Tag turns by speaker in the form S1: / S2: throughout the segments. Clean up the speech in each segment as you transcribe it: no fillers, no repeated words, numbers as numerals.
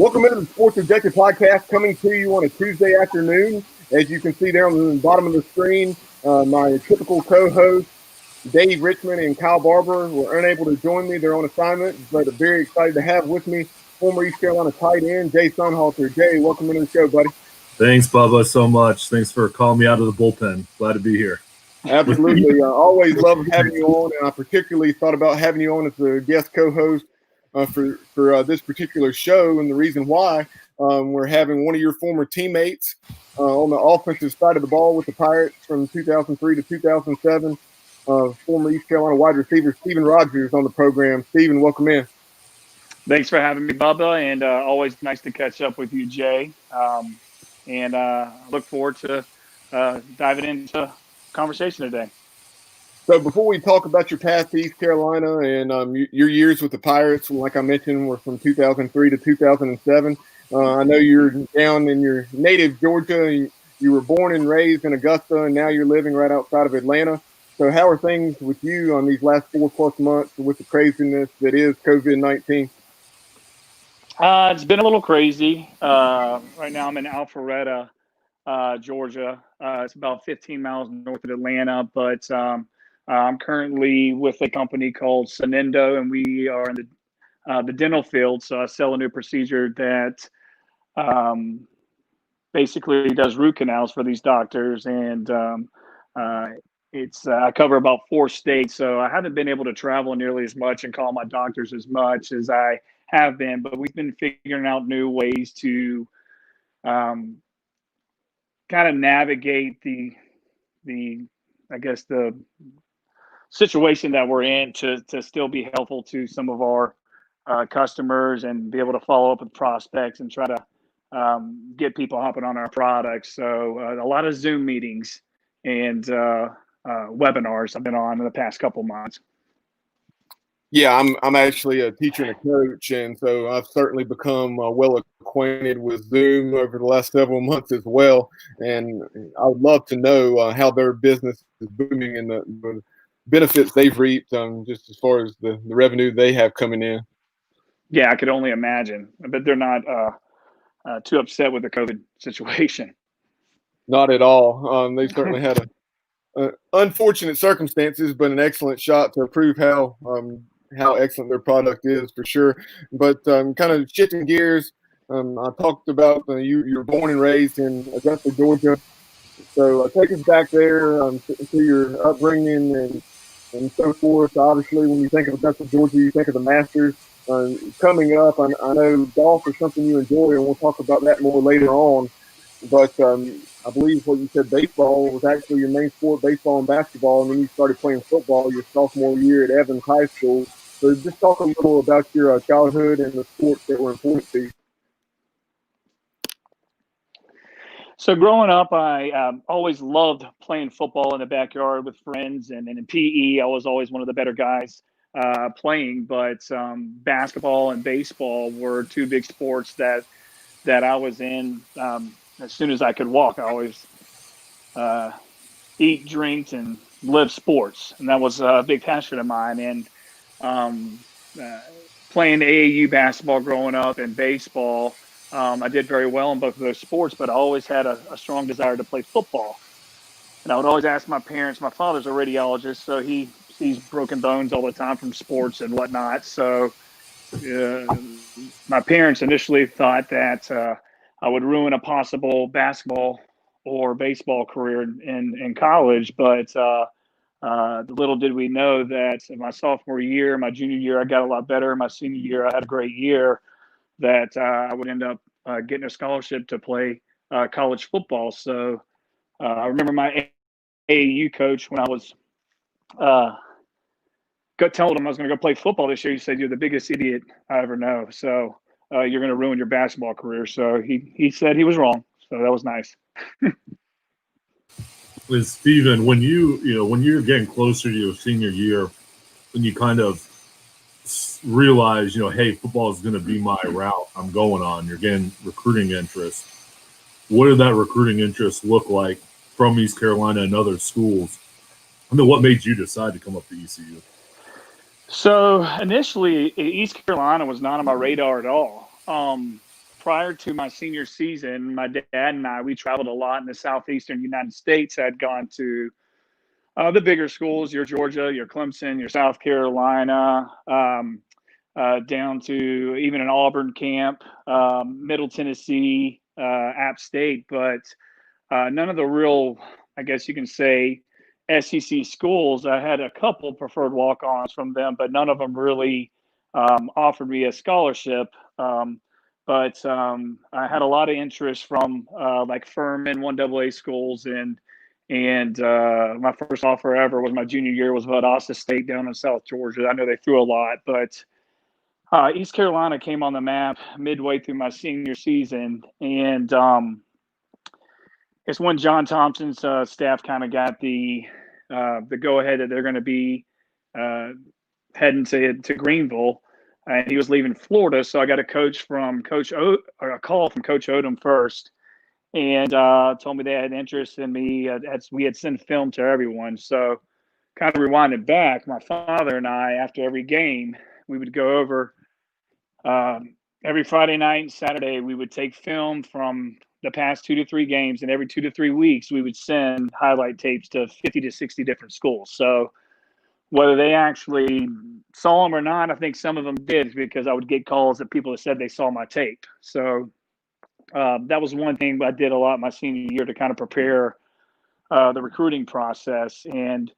S1: Welcome into the Sports Objective Podcast, coming to you on a Tuesday afternoon. As you can see there on the bottom of the screen, my typical co-host, Dave Richmond and Kyle Barber, were unable to join me. They're on assignment, but I'm very excited to have with me former East Carolina tight end, Jay Sunhalter. Jay, welcome into the show, buddy.
S2: Thanks, Bubba, so much. Thanks for calling me out of the bullpen. Glad to be here.
S1: Absolutely. I always love having you on, and I particularly thought about having you on as a guest co-host for this particular show. And the reason why we're having one of your former teammates on the offensive side of the ball with the Pirates from 2003 to 2007, former East Carolina wide receiver Steven Rogers on the program. Steven, welcome in.
S3: Thanks for having me, Bubba, and always nice to catch up with you, Jay. And look forward to diving into conversation today.
S1: So before we talk about your path to East Carolina and your years with the Pirates, like I mentioned, were from 2003 to 2007. I know you're down in your native Georgia. You were born and raised in Augusta, and now you're living right outside of Atlanta. So how are things with you on these last 4+ months with the craziness that is COVID-19?
S3: It's been a little crazy. Right now I'm in Alpharetta, Georgia. It's about 15 miles north of Atlanta, but I'm currently with a company called Sonendo, and we are in the dental field. So I sell a new procedure that basically does root canals for these doctors, and I cover about 4 states. So I haven't been able to travel nearly as much and call my doctors as much as I have been, but we've been figuring out new ways to kind of navigate the situation that we're in to still be helpful to some of our customers and be able to follow up with prospects and try to get people hopping on our products. So a lot of Zoom meetings and webinars I've been on in the past couple months.
S1: Yeah, I'm actually a teacher and a coach, and so I've certainly become well acquainted with Zoom over the last several months as well. And I would love to know how their business is booming and the benefits they've reaped, just as far as the revenue they have coming in.
S3: Yeah, I could only imagine. But they're not too upset with the COVID situation.
S1: Not at all. They certainly had unfortunate circumstances, but an excellent shot to prove how excellent their product is for sure. But kind of shifting gears, I talked about you were born and raised in Augusta, Georgia. So take us back there to your upbringing and so forth. Obviously, when you think of Augusta, Georgia, you think of the Masters. Coming up, I know golf is something you enjoy, and we'll talk about that more later on. But I believe what you said, baseball was actually your main sport, baseball and basketball, and then you started playing football your sophomore year at Evans High School. So just talk a little about your childhood and the sports that were important to you.
S3: So growing up, I always loved playing football in the backyard with friends, and in PE, I was always one of the better guys playing. But basketball and baseball were 2 big sports that I was in as soon as I could walk. I always eat, drink, and live sports, and that was a big passion of mine. And playing AAU basketball growing up and baseball, I did very well in both of those sports, but I always had a strong desire to play football. And I would always ask my parents. My father's a radiologist, so he sees broken bones all the time from sports and whatnot. So my parents initially thought that I would ruin a possible basketball or baseball career in college, but little did we know that in my sophomore year, my junior year, I got a lot better. My senior year, I had a great year, that I would end up getting a scholarship to play college football. So I remember my AAU coach, when I was telling him I was going to go play football this year, he said, "You're the biggest idiot I ever know. So you're going to ruin your basketball career." So he said he was wrong. So that was nice.
S2: With Steven, when you're getting closer to your senior year, when you kind of realize, hey, football is going to be my route I'm going on, you're getting recruiting interest. What did that recruiting interest look like from East Carolina and other schools? I mean, what made you decide to come up to ECU?
S3: So initially, East Carolina was not on my radar at all. prior to my senior season, my dad and I, we traveled a lot in the southeastern United States. I'd gone to the bigger schools, your Georgia, your Clemson, your South Carolina, down to even an Auburn camp, Middle Tennessee, App State, but none of the real, I guess you can say, SEC schools. I had a couple preferred walk-ons from them, but none of them really offered me a scholarship. But I had a lot of interest from like Furman, 1AA schools, and my first offer ever was my junior year was Valdosta State down in South Georgia. I know they threw a lot, but East Carolina came on the map midway through my senior season, and it's when John Thompson's staff kind of got the go-ahead that they're going to be heading to Greenville, and he was leaving Florida. So I got a call from Coach Odom first, and told me they had interest in me. We had sent film to everyone. So kind of rewinded back, my father and I, after every game, we would go over every Friday night and Saturday. We would take film from the past 2 to 3 games, and every 2 to 3 weeks, we would send highlight tapes to 50 to 60 different schools. So whether they actually saw them or not, I think some of them did, because I would get calls that people that said they saw my tape. So that was one thing I did a lot my senior year to kind of prepare the recruiting process. And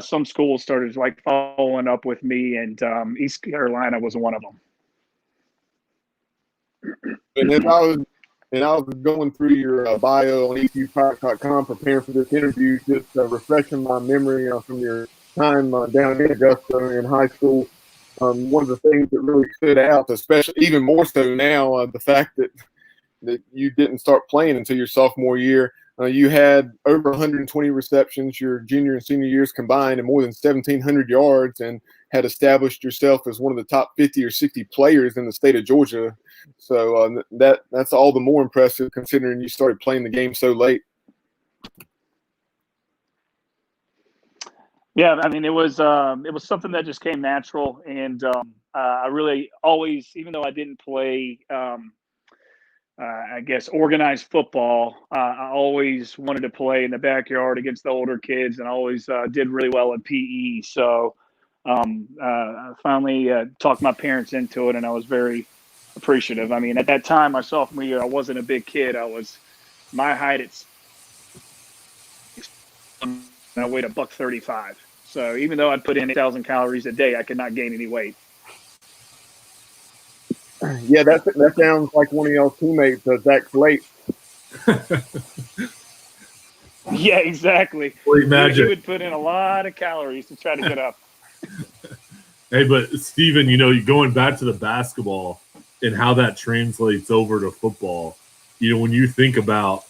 S3: some schools started like following up with me, and East Carolina was one of them.
S1: And I was going through your bio on ECUpirates.com, preparing for this interview, just refreshing my memory from your time down in Augusta in high school. One of the things that really stood out, especially even more so now, the fact that you didn't start playing until your sophomore year. You had over 120 receptions your junior and senior years combined, and more than 1,700 yards, and had established yourself as one of the top 50 or 60 players in the state of Georgia. So that's all the more impressive, considering you started playing the game so late.
S3: Yeah, I mean, it was something that just came natural, and I really always, even though I didn't play, I guess, organized football, I always wanted to play in the backyard against the older kids, and I always did really well in PE. So I finally talked my parents into it, and I was very appreciative. I mean, at that time, my sophomore year, I wasn't a big kid. My height, I weighed $135. So even though I'd put in 8,000 calories a day, I could not gain any weight.
S1: Yeah, that sounds like one of y'all's teammates, Zach Slate.
S3: Yeah, exactly. He would put in a lot of calories to try to get up.
S2: Hey, but Steven, going back to the basketball and how that translates over to football, when you think about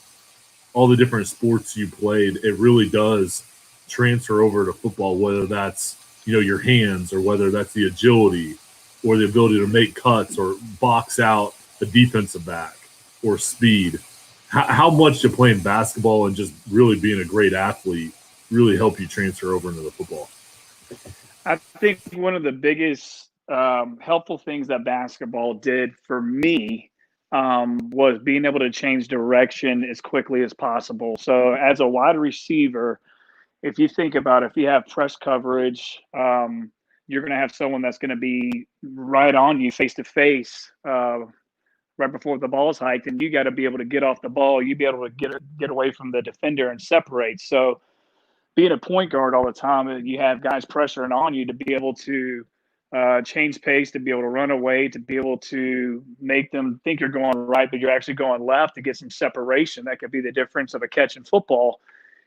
S2: all the different sports you played, it really does transfer over to football, whether that's, your hands, or whether that's the agility or the ability to make cuts or box out a defensive back or speed. How much did playing basketball and just really being a great athlete really help you transfer over into the football?
S3: I think one of the biggest helpful things that basketball did for me was being able to change direction as quickly as possible. So as a wide receiver, if you think about it, if you have press coverage, you're going to have someone that's going to be right on you face to face right before the ball is hiked, and you got to be able to get off the ball. You be able to get away from the defender and separate. So being a point guard all the time, you have guys pressuring on you to be able to change pace, to be able to run away, to be able to make them think you're going right, but you're actually going left, to get some separation. That could be the difference of a catch in football.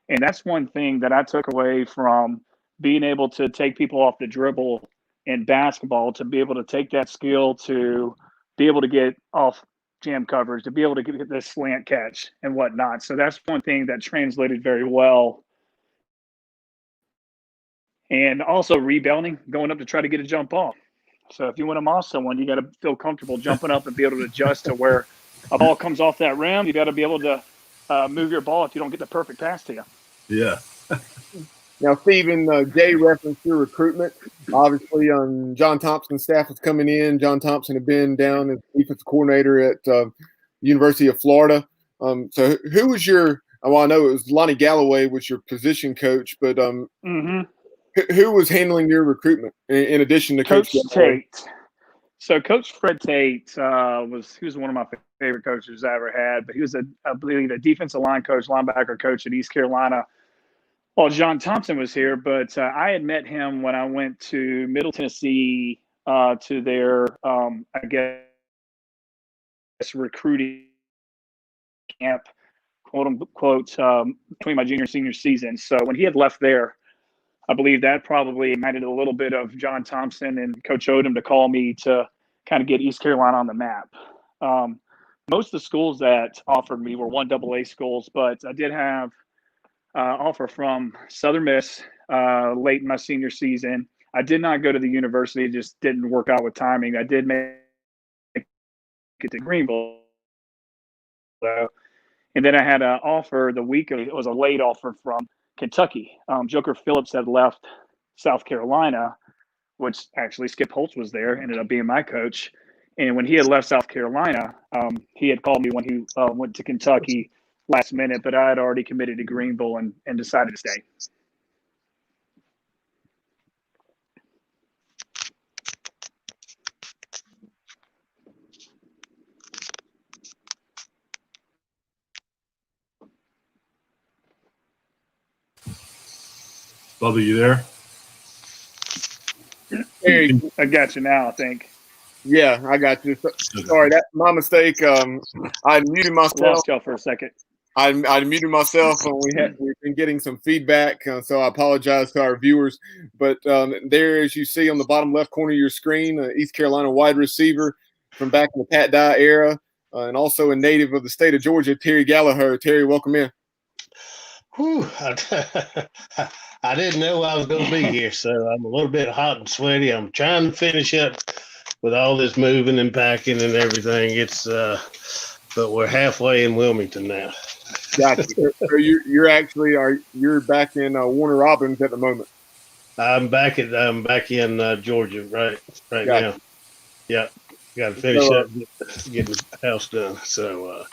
S3: And that's one thing that I took away from being able to take people off the dribble in basketball, to be able to take that skill to be able to get off jam coverage, to be able to get this slant catch and whatnot. So that's one thing that translated very well. And also rebounding, going up to try to get a jump off. So if you want to moss someone, you got to feel comfortable jumping up and be able to adjust to where a ball comes off that rim. You got to be able to move your ball if you don't get the perfect pass to you.
S2: Yeah.
S1: Now, Stephen, Jay referenced your recruitment. Obviously, John Thompson's staff was coming in. John Thompson had been down as defensive coordinator at University of Florida. So who was your – well, I know it was Lonnie Galloway was your position coach, but who was handling your recruitment in addition to Coach
S3: Tate? So Coach Fred Tate he was one of my favorite coaches I ever had, but he was I believe a defensive line coach, linebacker coach at East Carolina. Well, John Thompson was here, but I had met him when I went to Middle Tennessee to their, I guess, recruiting camp, quote unquote, between my junior and senior season. So when he had left there, I believe that probably ignited a little bit of John Thompson and Coach Odom to call me to kind of get East Carolina on the map. Most of the schools that offered me were 1AA schools, but I did have offer from Southern Miss late in my senior season. I did not go to the university. It just didn't work out with timing. I did make it to Greenville. And then I had an offer the week of it was a late offer from Kentucky. Joker Phillips had left South Carolina, which actually Skip Holtz was there, ended up being my coach. And when he had left South Carolina, he had called me when he went to Kentucky last minute, but I had already committed to Greenville and decided to stay.
S2: Bubba, you there?
S1: Hey,
S3: I got you now, I think.
S1: Yeah, I got you. Sorry, that's my mistake. I muted myself.
S3: Lost y'all for a second.
S1: I muted myself, and we've been getting some feedback, so I apologize to our viewers. But there, as you see on the bottom left corner of your screen, East Carolina wide receiver from back in the Pat Dye era, and also a native of the state of Georgia, Terry Gallagher. Terry, welcome in.
S4: Whew, I didn't know I was going to be here, so I'm a little bit hot and sweaty. I'm trying to finish up with all this moving and packing and everything. But we're halfway in Wilmington now.
S1: Gotcha. So you're back in Warner Robins at the moment.
S4: I'm back in Georgia right gotcha. Now. Yeah, got to finish up getting the house done. So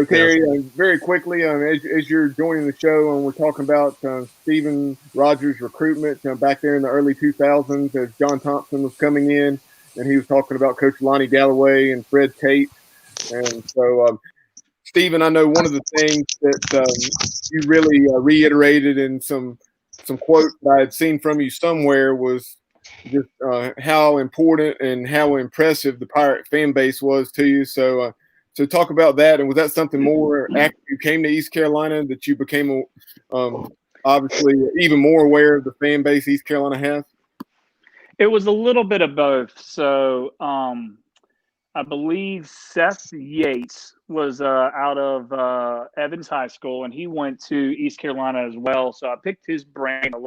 S1: Terry, very quickly, as you're joining the show, and we're talking about Stephen Rogers' recruitment back there in the early 2000s as John Thompson was coming in, and he was talking about Coach Lonnie Galloway and Fred Tate. And so, Stephen, I know one of the things that you really reiterated in some quotes I had seen from you somewhere was just how important and how impressive the Pirate fan base was to you. So talk about that. And was that something more after you came to East Carolina that you became obviously even more aware of the fan base East Carolina has?
S3: It was a little bit of both. So I believe Seth Yates was out of Evans High School, and he went to East Carolina as well. So I picked his brain a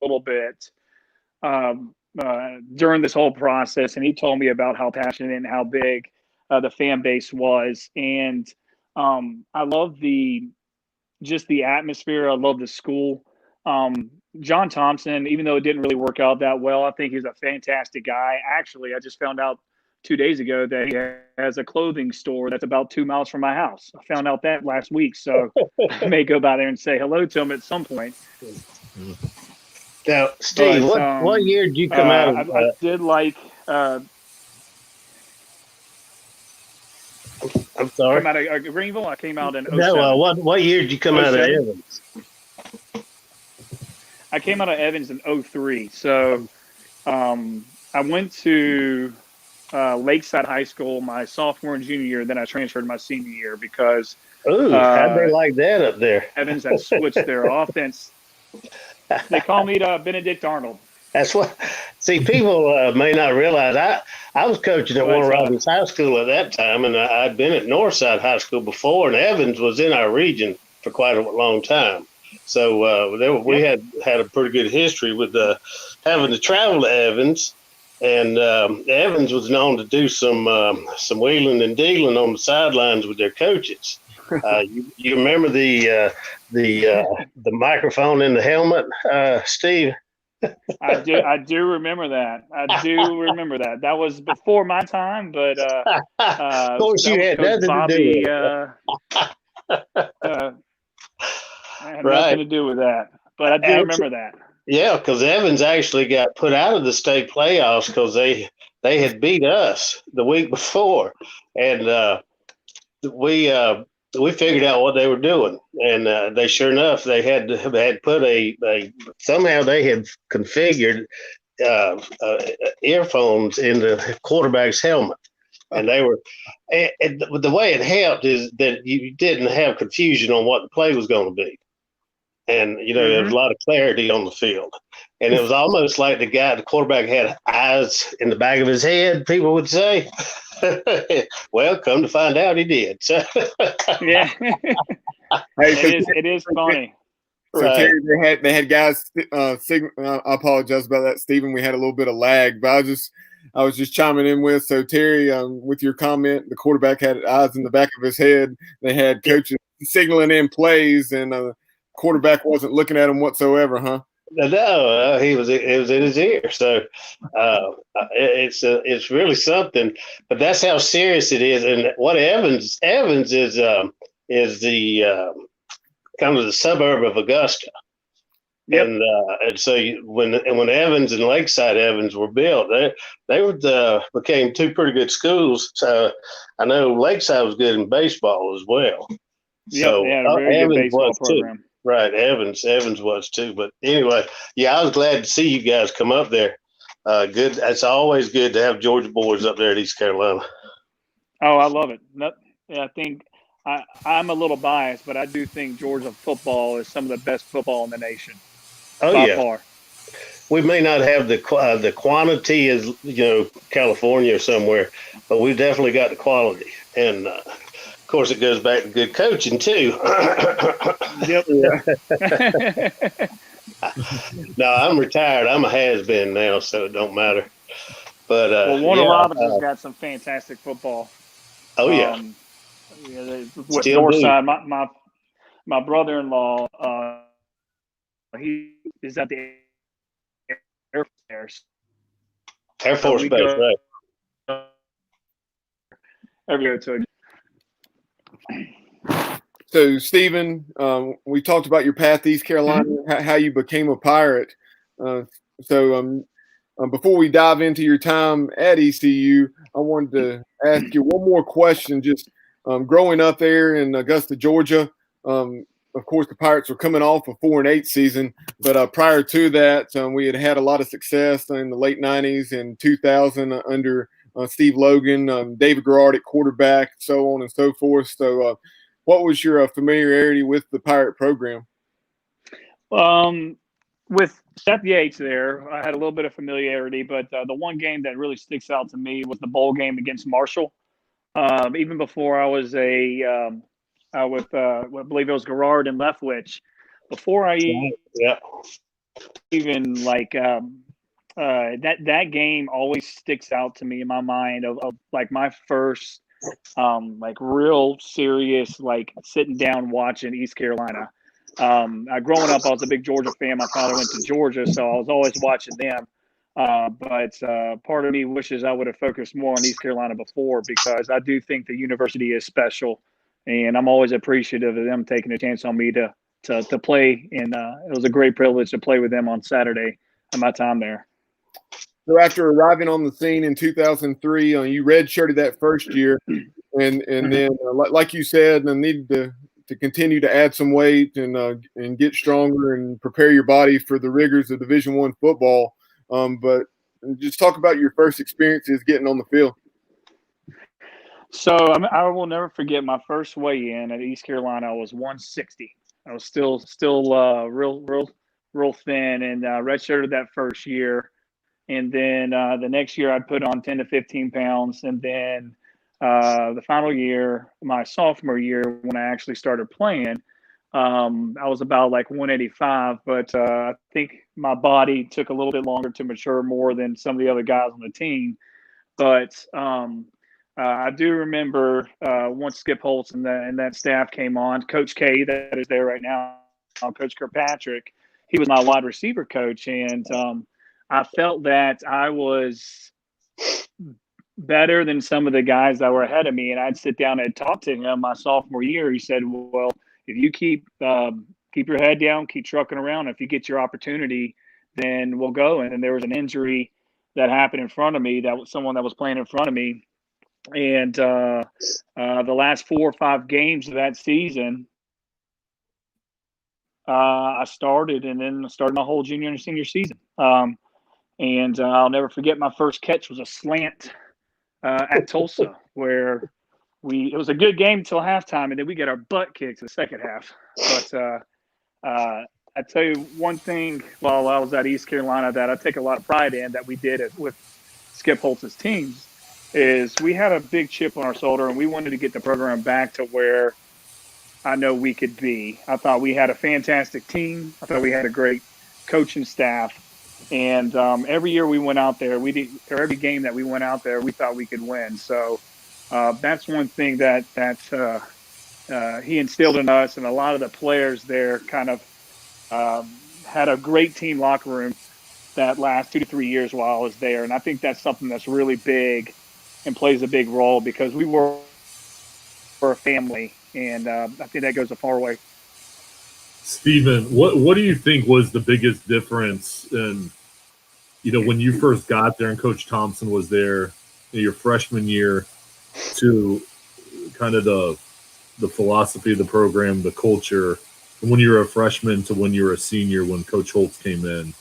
S3: little bit during this whole process, and he told me about how passionate and how big the fan base was. And I love the atmosphere. I love the school. John Thompson, even though it didn't really work out that well, I think he's a fantastic guy. Actually, I just found out 2 days ago that he has a clothing store that's about 2 miles from my house. I found out that last week, so I may go by there and say hello to him at some point.
S4: Now, Steve, what year did you come out of?
S3: I did like.
S4: I'm sorry.
S3: Come out of Greenville. I came out in 07.
S4: No, what year did you come out of Evans?
S3: I came out of Evans in 03. So I went to Lakeside High School my sophomore and junior year. Then I transferred my senior year because
S4: how'd they like that up there?
S3: Evans had switched their offense. They call me Benedict Arnold.
S4: That's what. See, people may not realize I was coaching at Warner Robins High School at that time, and I'd been at Northside High School before, and Evans was in our region for quite a long time. So we had a pretty good history with having to travel to Evans, and Evans was known to do some wheeling and dealing on the sidelines with their coaches. You remember the microphone in the helmet, Steve?
S3: I do remember that. I do remember that. That was before my time, but
S4: Of course,
S3: that
S4: you
S3: was
S4: had
S3: Coach
S4: nothing to do with
S3: Bobby.
S4: it.
S3: I had
S4: Right.
S3: nothing to do with that, but I do remember that.
S4: Yeah, because Evans actually got put out of the state playoffs because they had beat us the week before, and we figured out what they were doing, and they sure enough had put a somehow they had configured earphones in the quarterback's helmet, and they were. And the way it helped is that you didn't have confusion on what the play was going to be. And, there was a lot of clarity on the field. And it was almost like the quarterback had eyes in the back of his head, people would say. Well, come to find out he did. So,
S3: Yeah. It is funny.
S1: So
S4: right.
S1: Terry, they had guys. I apologize about that, Stephen. We had a little bit of lag, but I was just chiming in with. So Terry, with your comment, the quarterback had eyes in the back of his head. They had coaches signaling in plays, and quarterback wasn't looking at him whatsoever, huh?
S4: No, it was in his ear. So it's really something. But that's how serious it is. And what Evans is the kind of the suburb of Augusta.
S3: Yep.
S4: And so when Evans and Lakeside Evans were built, they became two pretty good schools. So I know Lakeside was good in baseball as well.
S3: Yep,
S4: So
S3: they had a very good baseball program.
S4: Too. Right, Evans was too. But anyway, yeah, I was glad to see you guys come up there. Good. It's always good to have Georgia boys up there at East Carolina.
S3: Oh, I love it. I think I'm a little biased, but I do think Georgia football is some of the best football in the nation.
S4: Oh,
S3: by far.
S4: We may not have the quantity as California or somewhere, but we've definitely got the quality. And of course, it goes back to good coaching too.
S3: Yep.
S4: No, I'm retired. I'm a has-been now, so it don't matter. But
S3: well, Warner Robins has got some fantastic football.
S4: Oh yeah.
S3: With Northside, my brother-in-law, he is at the
S4: Air Force Base, right?
S3: Every year to.
S1: So, Stephen, we talked about your path to East Carolina, how you became a Pirate. Before we dive into your time at ECU, I wanted to ask you one more question. Just growing up there in Augusta, Georgia, of course, the Pirates were coming off a 4-8 season, but prior to that, we had a lot of success in the late 90s and 2000 under Steve Logan, David Garrard at quarterback, so on and so forth. So, what was your familiarity with the Pirate program?
S3: With Seth Yates there, I had a little bit of familiarity, but the one game that really sticks out to me was the bowl game against Marshall. Even before I was I believe it was Garrard and Leftwich. Before I even that game always sticks out to me in my mind of like my first real serious sitting down watching East Carolina. Growing up, I was a big Georgia fan. My father went to Georgia, so I was always watching them. But part of me wishes I would have focused more on East Carolina before, because I do think the university is special, and I'm always appreciative of them taking a chance on me to play. And it was a great privilege to play with them on Saturday at my time there.
S1: So after arriving on the scene in 2003, you redshirted that first year, and then, like you said, needed to continue to add some weight and get stronger and prepare your body for the rigors of Division I football. But just talk about your first experiences getting on the field.
S3: So I will never forget my first weigh-in at East Carolina. I was 160. I was still real thin, and redshirted that first year. And then the next year I'd put on 10 to 15 pounds. And then the final year, my sophomore year, when I actually started playing, I was about 185. But I think my body took a little bit longer to mature more than some of the other guys on the team. But I do remember once Skip Holtz and that staff came on, Coach K, that is there right now, Coach Kirkpatrick, he was my wide receiver coach, and I felt that I was better than some of the guys that were ahead of me. And I'd sit down and talk to him my sophomore year. He said, "Well, if you keep your head down, keep trucking around. If you get your opportunity, then we'll go." And then there was an injury that happened in front of me. That was someone that was playing in front of me. And the last 4 or 5 games of that season, I started, and then started my whole junior and senior season. And I'll never forget, my first catch was a slant at Tulsa, where it was a good game until halftime, and then we get our butt kicked in the second half. But I tell you one thing, while I was at East Carolina, that I take a lot of pride in that we did it with Skip Holtz's teams, is we had a big chip on our shoulder, and we wanted to get the program back to where I know we could be. I thought we had a fantastic team. I thought we had a great coaching staff. And every year we went out there, every game that we went out there, we thought we could win. So that's one thing that he instilled in us, and a lot of the players there kind of had a great team locker room that last 2 to 3 years while I was there. And I think that's something that's really big and plays a big role, because we were a family, and I think that goes a far way.
S2: Stephen, what do you think was the biggest difference in, when you first got there and Coach Thompson was there in your freshman year, to kind of the philosophy of the program, the culture, and when you were a freshman to when you were a senior, when Coach Holtz came in,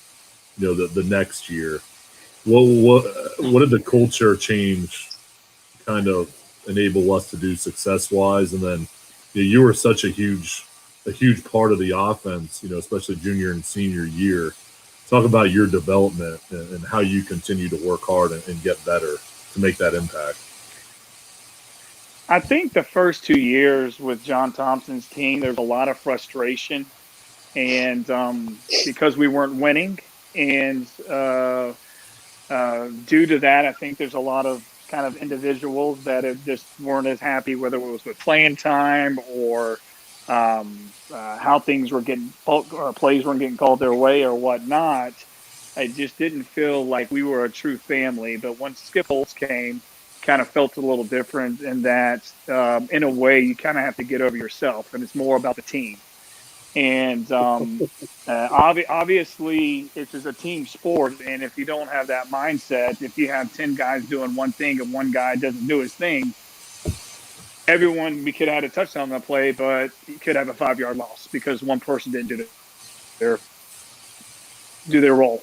S2: the next year? What did the culture change kind of enable us to do success-wise? And then you were such a huge part of the offense, especially junior and senior year. Talk about your development and how you continue to work hard and get better to make that impact.
S3: I think the first 2 years with John Thompson's team, there's a lot of frustration, and because we weren't winning, and due to that, I think there's a lot of kind of individuals that just weren't as happy, whether it was with playing time or how things were getting, or plays weren't getting called their way or whatnot. I just didn't feel like we were a true family. But once Skip Holtz came, kind of felt a little different in that, in a way, you kind of have to get over yourself, and it's more about the team. And obviously, it's a team sport, and if you don't have that mindset, if you have 10 guys doing one thing and one guy doesn't do his thing, we could have had a touchdown on the play, but you could have a 5-yard loss because one person didn't do their role.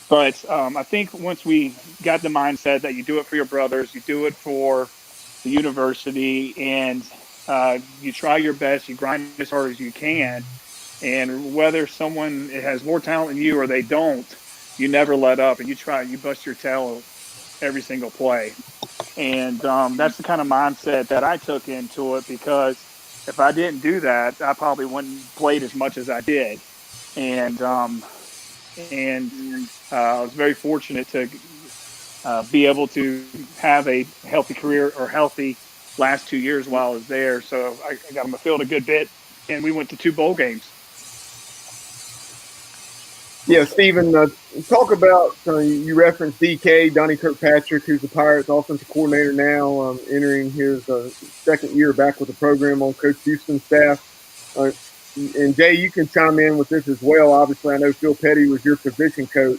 S3: But I think once we got the mindset that you do it for your brothers, you do it for the university, and you try your best, you grind as hard as you can, and whether someone has more talent than you or they don't, you never let up, and you bust your tail every single play. And that's the kind of mindset that I took into it, because if I didn't do that, I probably wouldn't played as much as I did. And I was very fortunate to be able to have a healthy career, or healthy last 2 years while I was there. So I got on the field a good bit, and we went to 2 bowl games.
S1: Yeah, Stephen, talk about, you referenced DK, Donnie Kirkpatrick, who's the Pirates offensive coordinator now, entering his second year back with the program on Coach Houston's staff. And Jay, you can chime in with this as well. Obviously, I know Phil Petty was your position coach,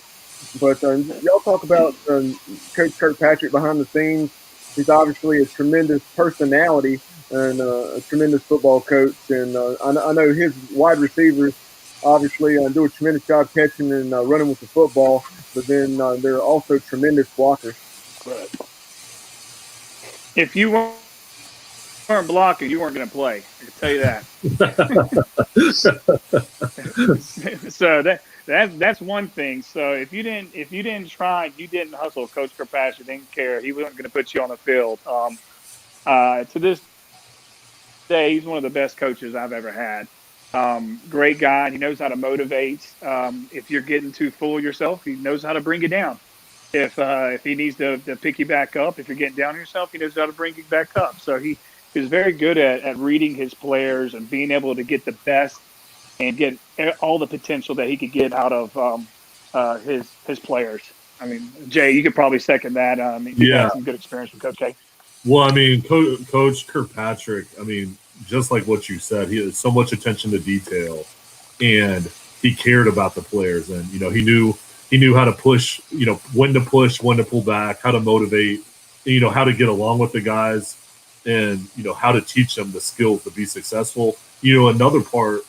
S1: but y'all talk about Coach Kirkpatrick behind the scenes. He's obviously a tremendous personality and a tremendous football coach. And I know his wide receivers obviously do a tremendous job catching and running with the football, but then they're also tremendous blockers.
S3: Right. If you weren't blocking, you weren't going to play. I can tell you that. So that's one thing. So if you didn't try, you didn't hustle, Coach Kirkpatrick didn't care. He wasn't going to put you on the field. To this day, he's one of the best coaches I've ever had. Great guy. He knows how to motivate. If you're getting too full of yourself, he knows how to bring you down. if he needs to pick you back up, if you're getting down on yourself, he knows how to bring you back up. So he is very good at reading his players and being able to get the best and get all the potential that he could get out of his players. I mean, Jay, you could probably second that. I mean, you've had some good experience with Coach K.
S2: Well, I mean, Coach Kirkpatrick, I mean, just like what you said, he had so much attention to detail, and he cared about the players, and he knew how to push, when to push, when to pull back, how to motivate, how to get along with the guys, and how to teach them the skills to be successful. Another part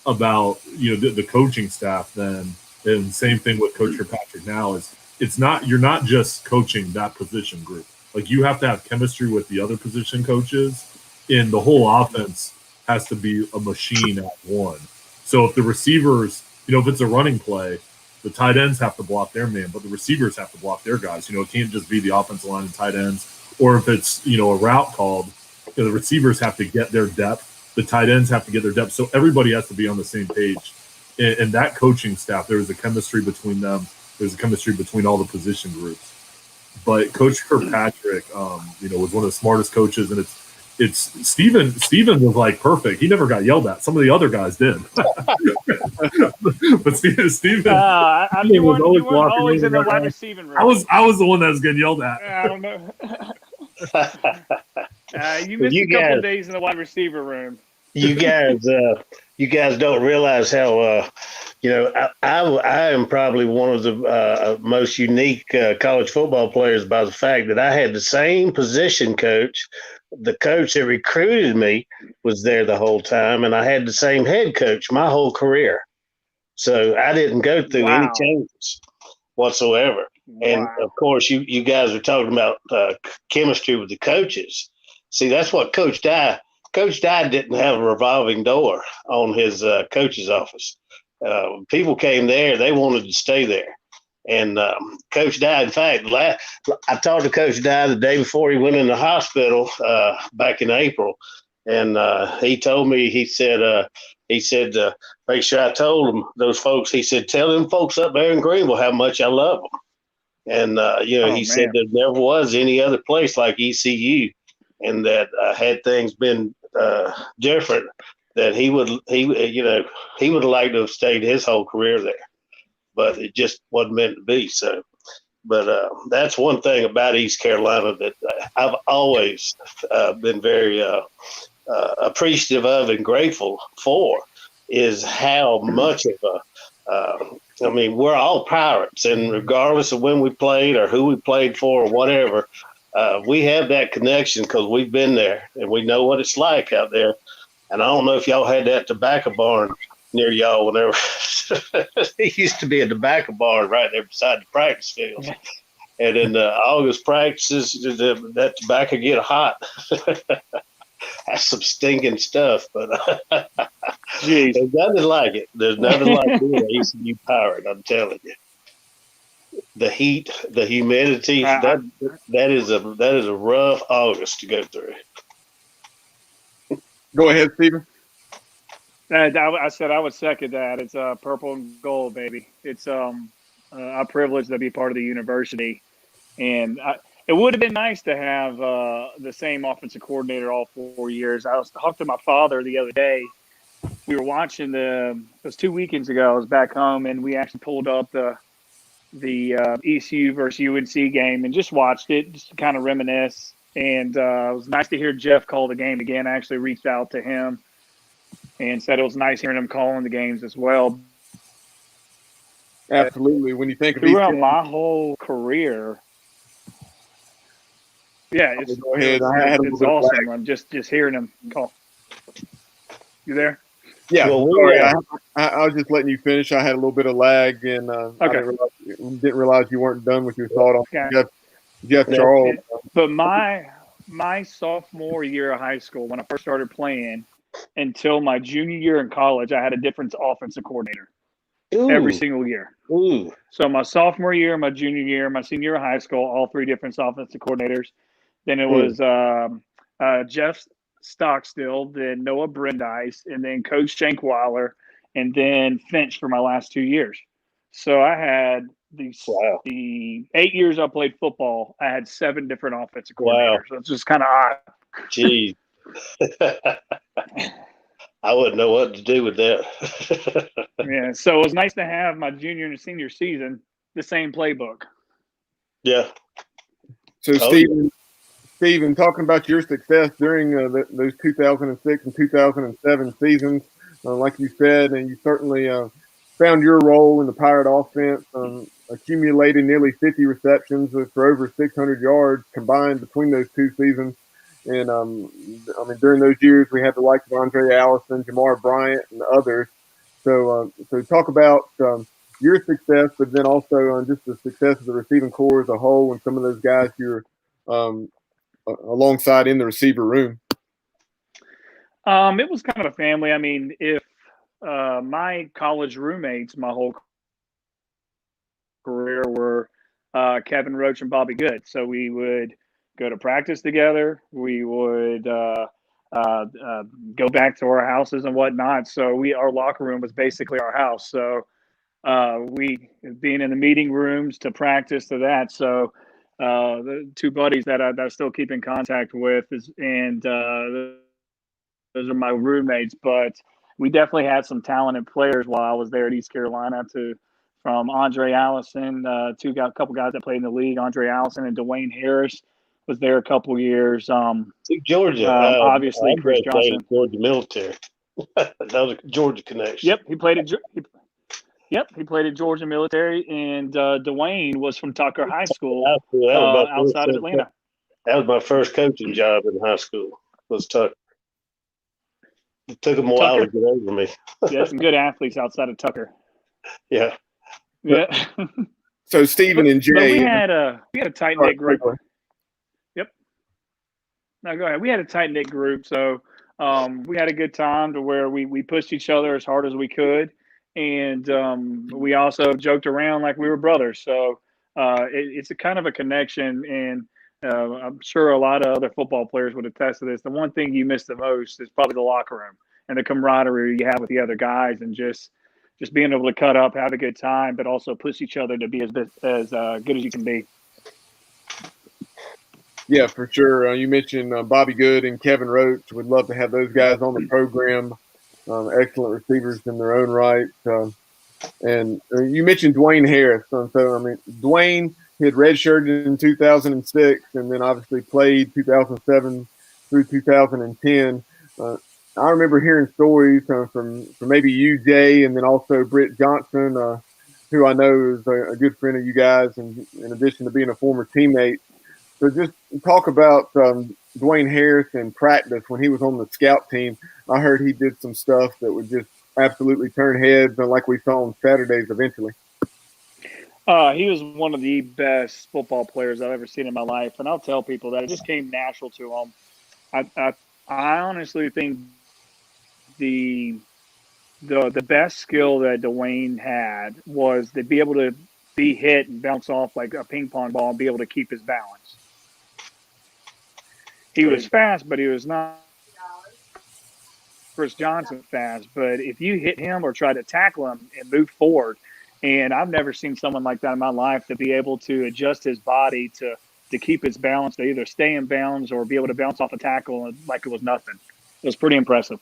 S2: about the coaching staff then, and same thing with Coach Kirkpatrick now, is you're not just coaching that position group. Like, you have to have chemistry with the other position coaches, and the whole offense has to be a machine at one. So if the receivers, if it's a running play, the tight ends have to block their man, but the receivers have to block their guys. It can't just be the offensive line and tight ends. Or if it's, a route called, the receivers have to get their depth. The tight ends have to get their depth. So everybody has to be on the same page. And that coaching staff, there's a chemistry between them. There's a chemistry between all the position groups. But Coach Kirkpatrick, was one of the smartest coaches, and it's Steven was like perfect. He never got yelled at. Some of the other guys did. But Steven
S3: you weren't always in the wide receiving room.
S2: I was the one that was getting yelled at.
S3: I don't know. You missed a couple of days in the wide receiver room.
S4: You guys don't realize how I am probably one of the most unique college football players by the fact that I had the same position coach. The coach that recruited me was there the whole time, and I had the same head coach my whole career. So I didn't go through any changes whatsoever. Wow. And of course, you guys are talking about chemistry with the coaches. See, that's what Coach Dye didn't have a revolving door on his coach's office. People came there, they wanted to stay there. And Coach Dye, in fact, I talked to Coach Dye the day before he went in the hospital back in April. And he told me, he said, make sure I told them, those folks, he said, tell them folks up there in Greenville how much I love them. And, he said there never was any other place like ECU, and that had things been different, that he would have liked to have stayed his whole career there, but it just wasn't meant to be. So, but that's one thing about East Carolina that I've always been very appreciative of and grateful for, is how much of we're all Pirates, and regardless of when we played or who we played for or whatever, we have that connection because we've been there and we know what it's like out there. And I don't know if y'all had that tobacco barn near y'all whenever it used to be a tobacco barn right there beside the practice fields. And in the August practices, that tobacco get hot. That's some stinking stuff, but there's nothing like it. There's nothing like being an ECU Pirate, I'm telling you. The heat, the humidity, that is a rough August to go through.
S1: Go ahead, Stephen.
S3: I said I would second that. It's purple and gold, baby. It's a privilege to be part of the university, and it would have been nice to have the same offensive coordinator all 4 years. I was talking to my father the other day. We were watching it was 2 weekends ago. I was back home, and we actually pulled up the ECU versus UNC game and just watched it, just to kind of reminisce. And it was nice to hear Jeff call the game again. I actually reached out to him and said it was nice hearing him calling the games as well.
S1: Absolutely. When you think of
S3: throughout my whole career, it's awesome. I'm just hearing him call. You there?
S1: Yeah. Sorry, I was just letting you finish. I had a little bit of lag, and I didn't realize you weren't done with your thought on Jeff Charles.
S3: But my sophomore year of high school, when I first started playing, until my junior year in college, I had a different offensive coordinator.
S4: Ooh.
S3: Every single year.
S4: Ooh.
S3: So my sophomore year, my junior year, my senior year of high school, all three different offensive coordinators. Then it was Jeff Stockstill, then Noah Brandeis, and then Coach Shankweiler, and then Finch for my last 2 years. So I had
S4: Wow.
S3: the 8 years I played football, I had 7 different offensive
S4: Wow.
S3: coordinators. So it's just kind of odd.
S4: Geez. I wouldn't know what to do with that.
S3: Yeah. So it was nice to have my junior and senior season the same playbook.
S4: Yeah.
S1: So, Stephen, talking about your success during those 2006 and 2007 seasons, like you said, and you certainly found your role in the Pirate offense, accumulated nearly 50 receptions for over 600 yards combined between those 2 seasons. And during those years, we had the likes of Andre Allison, Jamar Bryant, and others. So talk about your success, but then also just the success of the receiving corps as a whole, and some of those guys you're alongside in the receiver room.
S3: It was kind of a family. I mean, if my college roommates, my whole career were Kevin Roach and Bobby Good. So we would go to practice together. We would go back to our houses and whatnot. So our locker room was basically our house. So we being in the meeting rooms to practice to that. So the 2 buddies that I still keep in contact with those are my roommates. But we definitely had some talented players while I was there at East Carolina from Andre Allison, couple guys that played in the league, Andre Allison and Dwayne Harris was there a couple years.
S4: Georgia.
S3: Obviously, Chris Johnson.
S4: Georgia military. That was a Georgia connection.
S3: Yep, he played at Georgia military, and Dwayne was from Tucker High School outside of Atlanta.
S4: That was my first coaching job in high school. Was Tucker. It took them a while to get over me.
S3: Yeah, some good athletes outside of Tucker.
S4: Yeah.
S3: Yeah.
S1: So Stephen and Jay,
S3: but we had a tight knit group.
S1: Quickly.
S3: Yep. No, go ahead. We had a tight knit group, so we had a good time to where we pushed each other as hard as we could, and we also joked around like we were brothers. So it's a kind of a connection, and I'm sure a lot of other football players would attest to this. The one thing you miss the most is probably the locker room and the camaraderie you have with the other guys, and just being able to cut up, have a good time, but also push each other to be as good as you can be.
S1: Yeah, for sure. You mentioned Bobby Good and Kevin Roach. Would love to have those guys on the program. Excellent receivers in their own right. And you mentioned Dwayne Harris. So, Dwayne had redshirted in 2006 and then obviously played 2007 through 2010. I remember hearing stories from maybe you, Jay, and then also Britt Johnson, who I know is a good friend of you guys, and in addition to being a former teammate. So just talk about Dwayne Harris in practice when he was on the scout team. I heard he did some stuff that would just absolutely turn heads, like we saw on Saturdays eventually.
S3: He was one of the best football players I've ever seen in my life, and I'll tell people that it just came natural to him. I honestly think the best skill that Dwayne had was to be able to be hit and bounce off like a ping pong ball and be able to keep his balance. He was fast, but he was not Chris Johnson fast. But if you hit him or try to tackle him and move forward, and I've never seen someone like that in my life to be able to adjust his body to keep his balance, to either stay in bounds or be able to bounce off a tackle like it was nothing. It was pretty impressive.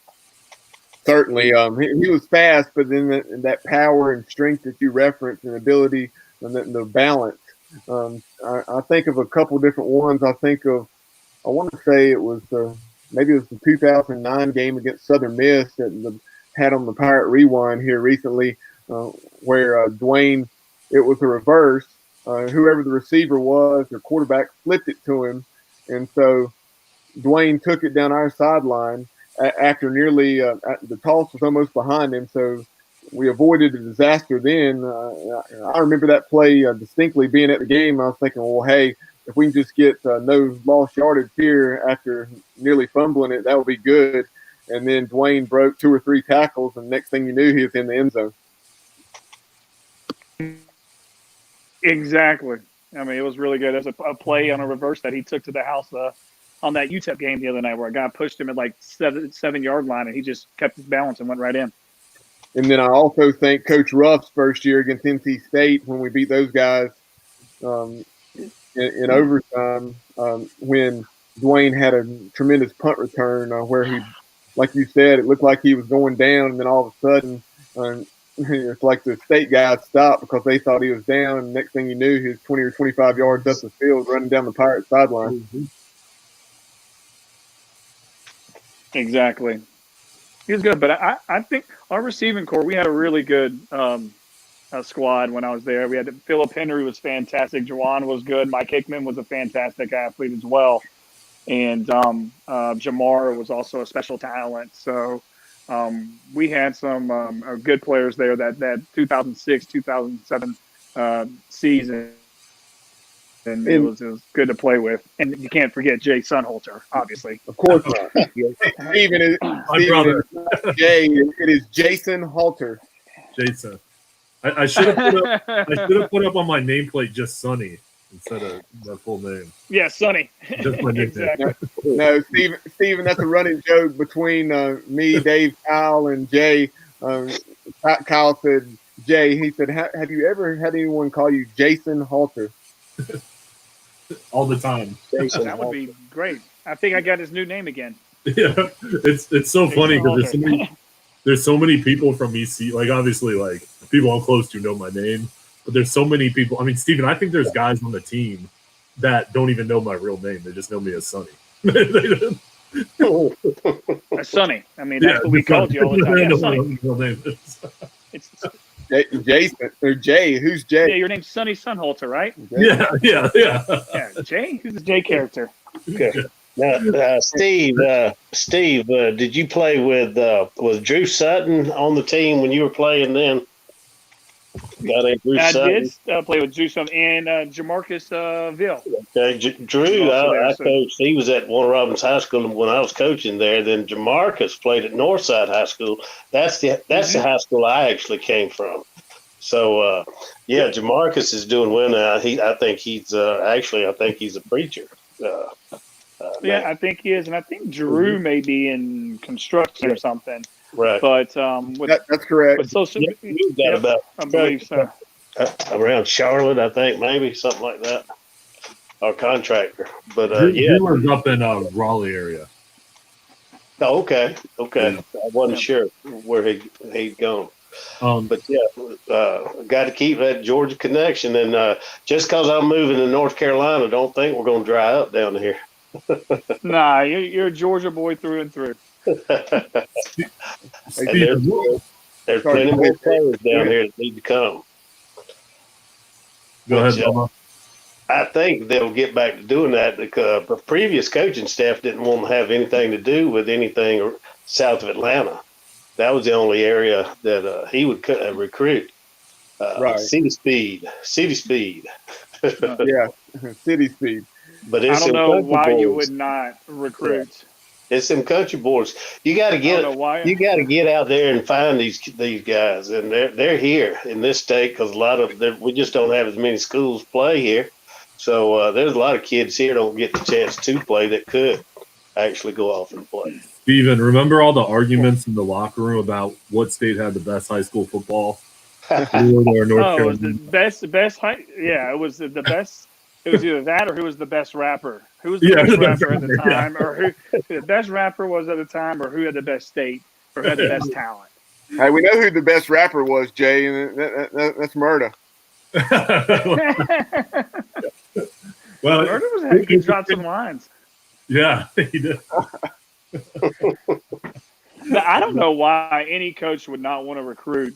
S1: Certainly. He was fast, but then that power and strength that you referenced and ability and the balance. I think of a couple different ones. I want to say it was maybe it was the 2009 game against Southern Miss that had on the Pirate Rewind here recently, where Dwayne, it was a reverse. Whoever the receiver was, their quarterback flipped it to him, and so Dwayne took it down our sideline after nearly the toss was almost behind him, so we avoided a disaster then. I remember that play distinctly being at the game. I was thinking, well, hey, if we can just get no lost yardage here after nearly fumbling it, that would be good. And then Dwayne broke 2 or 3 tackles, and next thing you knew, he was in the end zone.
S3: Exactly. I mean, it was really good. There's a play on a reverse that he took to the house on that UTEP game the other night where a guy pushed him at like 7-yard line, and he just kept his balance and went right in.
S1: And then I also think Coach Ruff's first year against NC State when we beat those guys in overtime when Dwayne had a tremendous punt return where he, like you said, it looked like he was going down, and then all of a sudden it's like the state guys stopped because they thought he was down, and next thing you knew, he was 20 or 25 yards up the field running down the Pirate sideline.
S2: Mm-hmm.
S3: Exactly. He was good, but I think our receiving core, we had a really good squad when I was there. We had Philip Henry was fantastic. Juwan was good. Mike Hickman was a fantastic athlete as well. And Jamar was also a special talent. So we had some good players there that 2006, 2007 season. And it was good to play with. And you can't forget Jay Sunholter, obviously.
S1: Of course not. Stephen is Jay. It is Jason Halter.
S2: Jason. I should have put up on my nameplate just Sonny instead of my full name.
S3: Yeah, Sonny.
S2: Just my nickname.
S3: Exactly.
S1: No, Stephen, that's a running joke between me, Dave, Kyle, and Jay. Kyle said, Jay, he said, have you ever had anyone call you Jason Halter?
S2: All the time.
S3: That would be great. I think I got his new name again.
S2: Yeah, it's so funny because there's so many people from EC. Like obviously, like people I'm close to know my name, but there's so many people. I mean, Steven, I think there's guys on the team that don't even know my real name. They just know me as Sonny.
S3: That's Sonny. I mean, that's what we called you all the time. Yeah, Sonny.
S2: Real name
S3: It's
S1: Jason or Jay. Who's Jay?
S3: Yeah, your name's Sonny Sunholter, right?
S2: Yeah.
S3: Yeah, Jay. Who's the Jay character?
S4: Okay. Now, Steve, did you play with was Drew Sutton on the team when you were playing then?
S3: I did play with Drew Sutton and Jamarcus Ville.
S4: Okay, Drew, I coached. He was at Warner Robins High School when I was coaching there. Then Jamarcus played at Northside High School. That's the high school I actually came from. So Jamarcus is doing well now. I think he's a preacher.
S3: I think he is, and I think Drew may be in construction or something.
S4: Right,
S3: but
S1: that's correct.
S3: With social,
S4: you got about
S3: I believe so.
S4: Around Charlotte, I think maybe something like that. Our contractor, but
S2: Drew was up in Raleigh area.
S4: Oh, okay. I wasn't sure where he'd gone. But got to keep that Georgia connection, and just because I'm moving to North Carolina, don't think we're going to dry up down here.
S3: Nah, you're a Georgia boy through and through.
S4: There's plenty more players down here that need to come.
S2: Go ahead, Bubba.
S4: I think they'll get back to doing that because the previous coaching staff didn't want to have anything to do with anything south of Atlanta. That was the only area that he would recruit.
S1: Right.
S4: City Speed.
S1: Yeah, City Speed.
S4: But
S3: I don't know why you would not recruit.
S4: Yeah. It's them country boys. You got to get out there and find these guys, and they're here in this state because we just don't have as many schools play here. So there's a lot of kids here don't get the chance to play that could actually go off and play.
S2: Steven, remember all the arguments in the locker room about what state had the best high school football?
S3: It was the best high. Yeah, it was the best. It was either that or who was the best rapper. Who was the best rapper at the time, or who the best rapper was at the time, or who had the best state, or who had the best talent.
S1: Hey, we know who the best rapper was, Jay, and that's Murda.
S2: Well,
S3: Murda he dropped some lines.
S2: Yeah, he did.
S3: I don't know why any coach would not want to recruit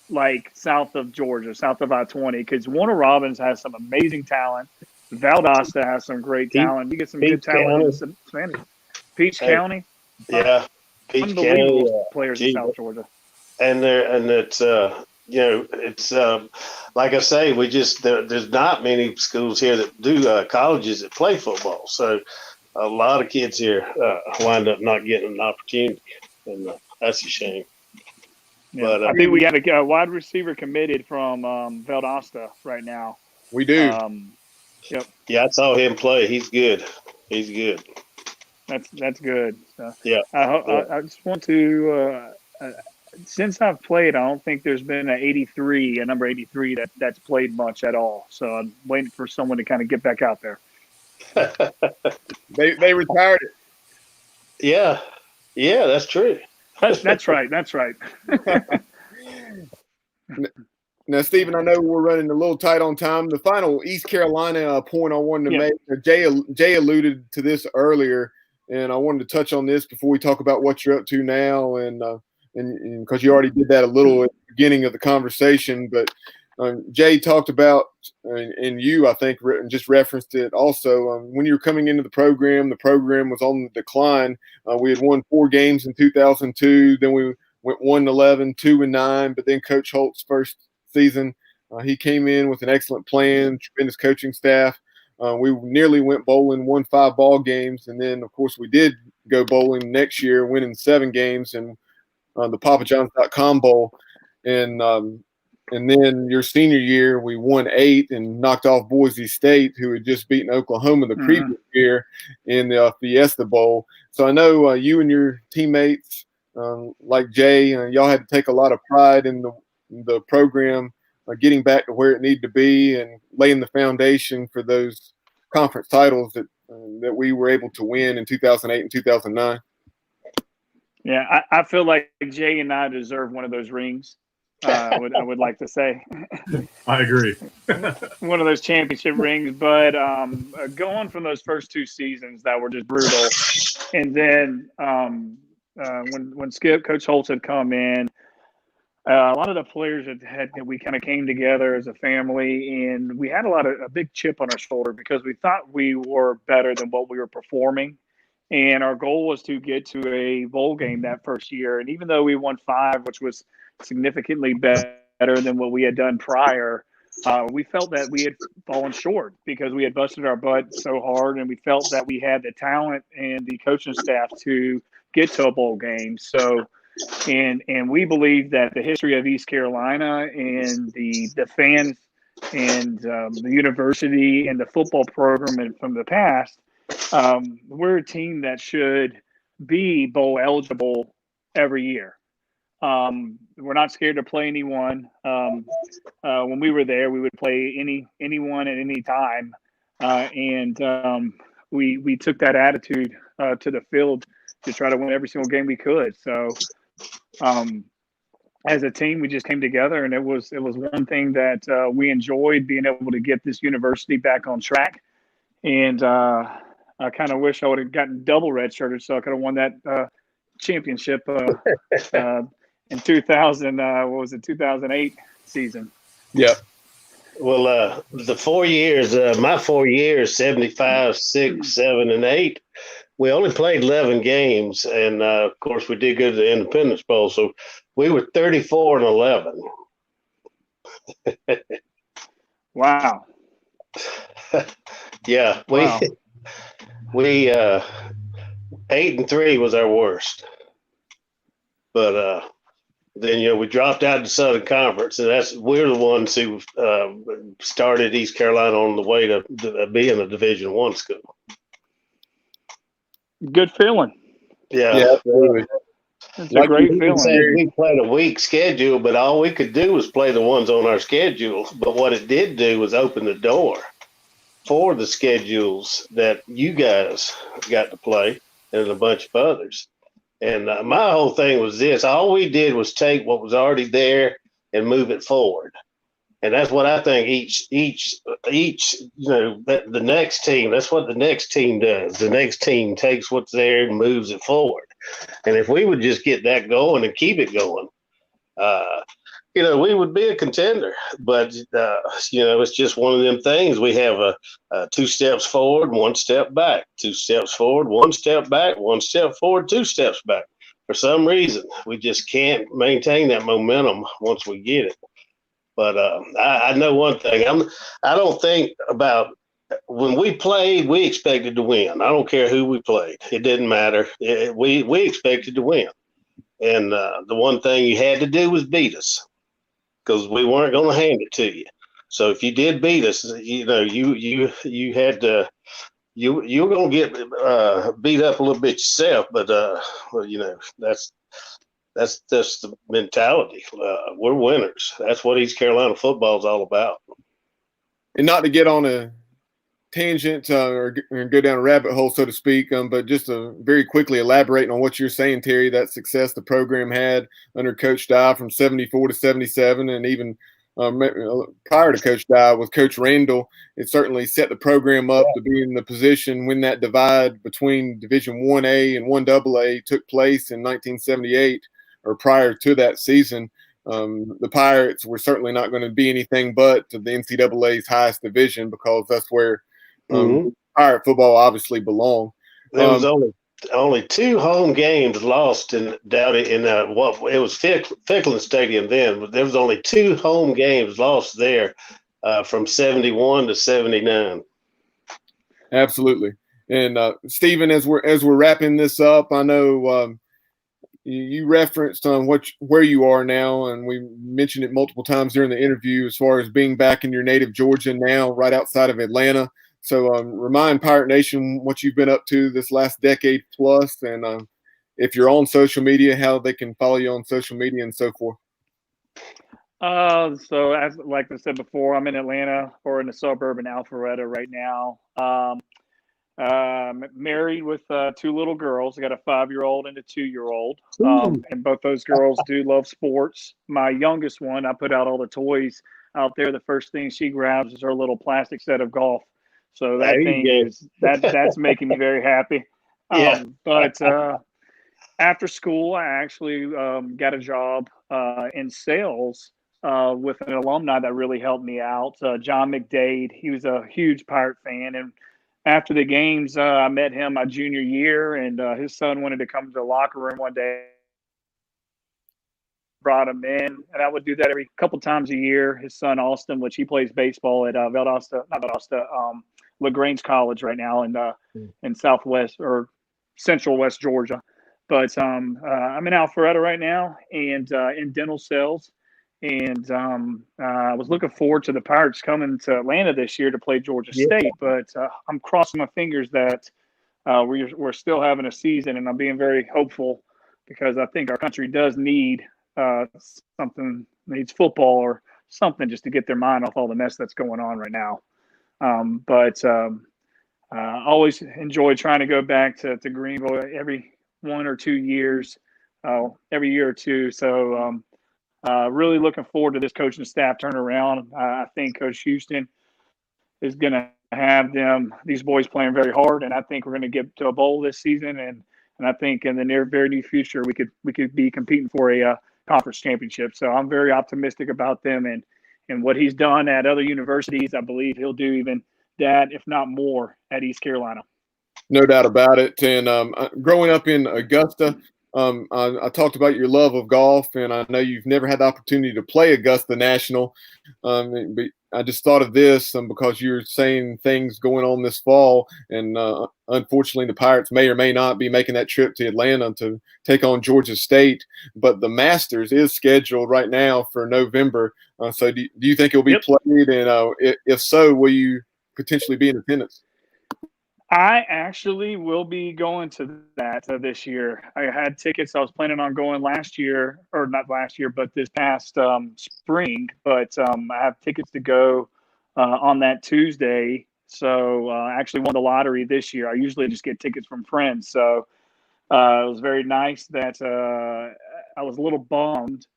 S3: like south of Georgia, south of I-20, because Warner Robins has some amazing talent. Valdosta has some great talent. You get some good talent in Spanish. Peach County.
S4: Yeah. Peach
S3: Unbelievable
S4: County,
S3: players in South Georgia.
S4: And it's it's like I say, there's not many schools here that do colleges that play football. So a lot of kids here wind up not getting an opportunity, and that's a shame.
S3: Yeah.
S4: But
S3: I think we got a wide receiver committed from Valdosta right now.
S1: We do.
S3: Yep.
S4: Yeah, I saw him play. He's good.
S3: That's good.
S4: Yeah.
S3: I just want to since I've played, I don't think there's been a number 83 that's played much at all. So I'm waiting for someone to kind of get back out there.
S1: They retired it.
S4: Yeah, that's true.
S3: That's right. That's right.
S1: Now, Stephen, I know we're running a little tight on time. The final East Carolina point I wanted to make, Jay alluded to this earlier, and I wanted to touch on this before we talk about what you're up to now, and because you already did that a little at the beginning of the conversation, but Jay talked about, and you, I think, just referenced it also. When you were coming into the program was on the decline. We had won 4 games in 2002. Then we went 1-11, 2-9. But then Coach Holtz' first season, he came in with an excellent plan, tremendous coaching staff. We nearly went bowling, won 5 ball games, and then, of course, we did go bowling next year, winning 7 games and the PapaJohns.com Bowl. And then your senior year, we won 8 and knocked off Boise State, who had just beaten Oklahoma the previous year in the Fiesta Bowl. So I know you and your teammates, like Jay, y'all had to take a lot of pride in the program, getting back to where it needed to be and laying the foundation for those conference titles that we were able to win in 2008 and 2009.
S3: Yeah, I feel like Jay and I deserve one of those rings. I would like to say.
S2: I agree.
S3: One of those championship rings, but going from those first 2 seasons that were just brutal, and then when Coach Holtz had come in, a lot of the players we kind of came together as a family, and we had a big chip on our shoulder because we thought we were better than what we were performing. And our goal was to get to a bowl game that first year. And even though we won 5, which was significantly better than what we had done prior, we felt that we had fallen short because we had busted our butt so hard, and we felt that we had the talent and the coaching staff to get to a bowl game. So, and we believe that the history of East Carolina and the fans and the university and the football program from the past, we're a team that should be bowl eligible every year. We're not scared to play anyone. When we were there, we would play anyone at any time, and we took that attitude to the field to try to win every single game we could. So, as a team, we just came together, and it was one thing that we enjoyed, being able to get this university back on track. And I kind of wish I would have gotten double redshirted so I could have won that championship in 2008 season.
S1: Yeah.
S4: Well, the 4 years, my 4 years, 75, 6, 7, and 8, we only played 11 games. And, of course, we did go to the Independence Bowl. So we were 34-11.
S3: Wow.
S4: Yeah.
S3: Wow.
S4: We 8-3 was our worst. But then, we dropped out of the Southern Conference, and we're the ones who started East Carolina on the way to being a Division I school.
S3: Good feeling.
S4: Yeah, absolutely.
S3: It's a great feeling.
S4: We played a weak schedule, but all we could do was play the ones on our schedule. But what it did do was open the door for the schedules that you guys got to play and a bunch of others. And my whole thing was this: all we did was take what was already there and move it forward. And that's what I think the next team, that's what the next team does. The next team takes what's there and moves it forward. And if we would just get that going and keep it going, we would be a contender. But, it's just one of them things. We have a 2 steps forward, 1 step back, 2 steps forward, 1 step back, 1 step forward, 2 steps back. For some reason, we just can't maintain that momentum once we get it. But I know one thing. I don't think about when we played, we expected to win. I don't care who we played. It didn't matter. We expected to win. And the one thing you had to do was beat us, because we weren't going to hand it to you. So if you did beat us, you had to, you were going to get beat up a little bit yourself. But, That's just the mentality. We're winners. That's what East Carolina football is all about.
S1: And not to get on a tangent or go down a rabbit hole, so to speak, but just to very quickly elaborate on what you're saying, Terry, that success the program had under Coach Dye from 74 to 77, and even prior to Coach Dye with Coach Randall, it certainly set the program up to be in the position when that divide between Division 1A and 1AA took place in 1978 or prior to that season. The Pirates were certainly not going to be anything but the NCAA's highest division, because that's where Pirate football obviously belong.
S4: There was only 2 home games lost down in what it was Ficklin Stadium then. But there was only 2 home games lost there from 71 to 79.
S1: Absolutely. And Stephen, as we're wrapping this up, I know you referenced where you are now, and we mentioned it multiple times during the interview as far as being back in your native Georgia now, right outside of Atlanta. So remind Pirate Nation what you've been up to this last decade plus, and if you're on social media, how they can follow you on social media and so forth.
S3: So as like I said before, I'm in Atlanta or in the suburb in Alpharetta right now. Married with 2 little girls. I got a 5-year-old and a 2-year-old. And both those girls do love sports. My youngest one, I put out all the toys out there. The first thing she grabs is her little plastic set of golf. So that thing is that's making me very happy. But after school, I actually got a job in sales with an alumni that really helped me out. John McDade. He was a huge Pirate fan, and after the games, I met him my junior year, and his son wanted to come to the locker room one day. Brought him in, and I would do that every couple times a year. His son Austin, which he plays baseball at LaGrange College right now in Southwest or Central West Georgia. But I'm in Alpharetta right now, and in dental sales. And I was looking forward to the Pirates coming to Atlanta this year to play Georgia State, but I'm crossing my fingers that we're still having a season, and I'm being very hopeful because I think our country does need needs football or something just to get their mind off all the mess that's going on right now. But I always enjoy trying to go back to Greenville every 1 or 2 years, every year or two. So really looking forward to this coaching staff turnaround. I think Coach Houston is going to have these boys playing very hard, and I think we're going to get to a bowl this season. And I think in the very near future we could be competing for a conference championship. So I'm very optimistic about them and what he's done at other universities. I believe he'll do even that, if not more, at East Carolina.
S1: No doubt about it. And growing up in Augusta, I talked about your love of golf, and I know you've never had the opportunity to play Augusta National. But I just thought of this because you're saying things going on this fall, and unfortunately the Pirates may or may not be making that trip to Atlanta to take on Georgia State. But the Masters is scheduled right now for November. So do you think it will be played? And if so, will you potentially be in attendance?
S3: I actually will be going to that this year. I had tickets. I was planning on going last year, or not last year, but this past spring. But I have tickets to go on that Tuesday. So I actually won the lottery this year. I usually just get tickets from friends. So it was very nice that I was a little bummed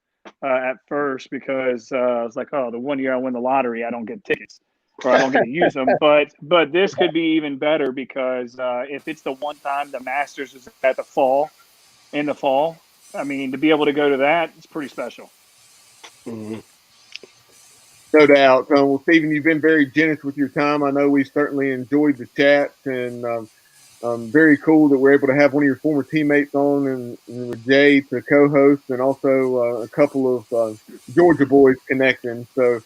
S3: at first because I was like, oh, the one year I win the lottery, I don't get tickets. Or I don't get to use them, but this could be even better because if it's the one time the Masters is in the fall, I mean, to be able to go to that, it's pretty special.
S1: Mm-hmm. No doubt. Well, Stephen, you've been very generous with your time. I know we certainly enjoyed the chat, and very cool that we're able to have one of your former teammates on, and with Jay to co-host, and also a couple of Georgia boys connecting. So,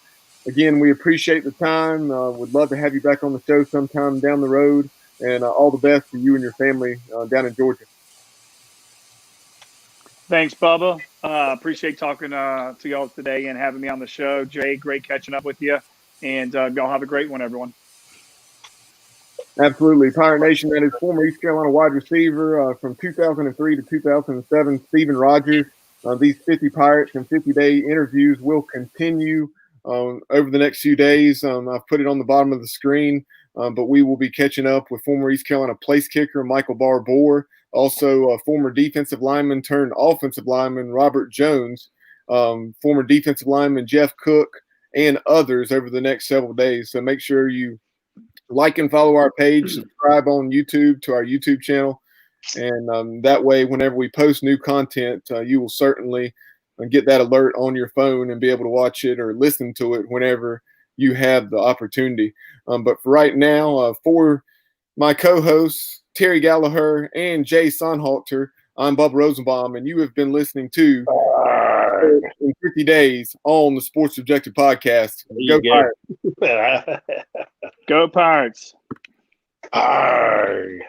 S1: again, we appreciate the time. Would love to have you back on the show sometime down the road, and all the best to you and your family down in Georgia.
S3: Thanks, Bubba. Appreciate talking to y'all today and having me on the show. Jay, great catching up with you, and y'all have a great one, everyone.
S1: Absolutely. Pirate Nation, that is former East Carolina wide receiver from 2003 to 2007, Stephen Rogers. These 50 Pirates and 50-day interviews will continue over the next few days. I've put it on the bottom of the screen, but we will be catching up with former East Carolina place kicker Michael Barbour, also former defensive lineman turned offensive lineman Robert Jones, former defensive lineman Jeff Cook, and others over the next several days. So make sure you like and follow our page, subscribe on YouTube to our YouTube channel, and that way whenever we post new content, you will certainly get that alert on your phone and be able to watch it or listen to it whenever you have the opportunity. But for right now, for my co-hosts, Terry Gallagher and Jay Sonhalter, I'm Bubba Rosenbaum, and you have been listening to in 50 Days on the Sports Objective Podcast. Go Pirates.
S3: Go Pirates.
S4: Arr.